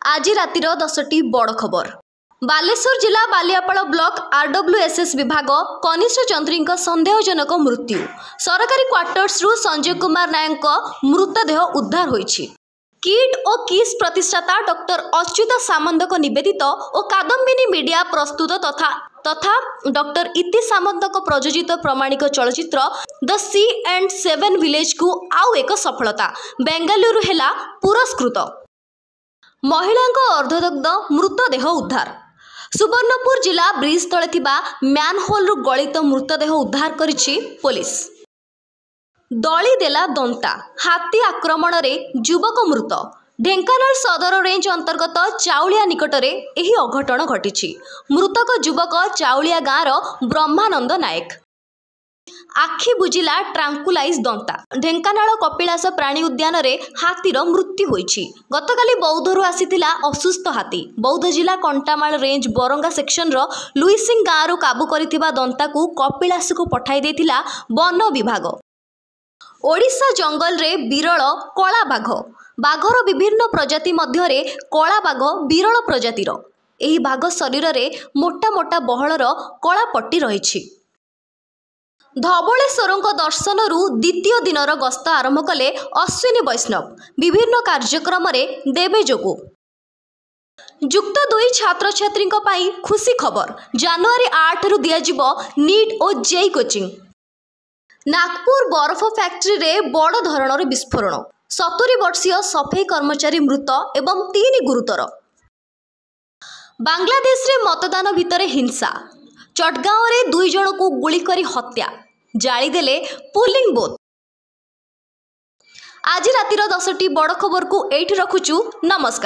आज रातिर 10टी बड़ खबर। बालेश्वर जिला बालियापाल ब्लॉक आरडब्ल्यूएसएस विभाग कनिष्ठ चंद्री संदेहजनक मृत्यु। सरकारी क्वार्टर्स रु संजय कुमार नायक मृतदेह उद्धार होईछि। किट और किस प्रतिष्ठाता डॉक्टर अच्युत सामंत निवेदित और कादम्बिनी मीडिया प्रस्तुत तथा डॉक्टर इति सामंत प्रयोजित प्रमाणिक चलचित्र the sea and seven village को आउ एक सफलता। बेंगालुरु हेला पुरस्कृत। महिला अर्धदग्ध मृतदेह उद्धार। सुवर्णपुर जिला ब्रिज तले थिबा म्यानहोल रु गलित मृतदेह उद्धार करिछि पुलिस। दली देला दंता हाथी आक्रमण रे युवक मृत। ढेंकानाल सदर रेंज अंतर्गत चाउलिया निकटरे एही अघटन घटिछि। मृतक युवक चाउलिया गाँवर ब्रह्मानंद नायक। आखि बुझिला ट्रांकुलाइज दंता। ढेंकानाल कपिलास प्राणी उद्यान रे हाथीर मृत्यु होईछि। गतकाली बौद्धरू आसीथिला असुस्थ हाथी। बौद्ध जिला कंटामाल रेंज बरंगा सेक्शन रो लुईसिंग गाँव काबू करिथिबा दंता को कपिलास को पठाई देथिला वन विभाग। ओडिशा जंगल रे विरल कला बाघ। बाघर विभिन्न प्रजाति मध्य रे कला बाघ विरल प्रजातिर। एही बाघ शरीर रे मोटा मोटा बहलर कला पट्टी रहिछि। धवलेश्वर दर्शन द्वितीय दिनर गस्त आरंभ कले अश्विनी वैष्णव। विभिन्न कार्यक्रम रे देवे जोगु। युक्त 2 छात्र छात्री खुशी खबर। जनवरी 8 रु दियाजिबो नीट और जेई कोचिंग। नागपुर बरफ फैक्ट्री रे बड़ धरणर विस्फोरण। 70 वर्षीय सफाई कर्मचारी मृत एवं 3 गुरुतर। बांग्लादेश रे मतदान भितर हिंसा। चटगांव रे 2 जन को गुली करी हत्या। जाली देले पुलिंग बोथ। आज रातिर 10टी बड़ खबर को एठी रखुचु। नमस्कार।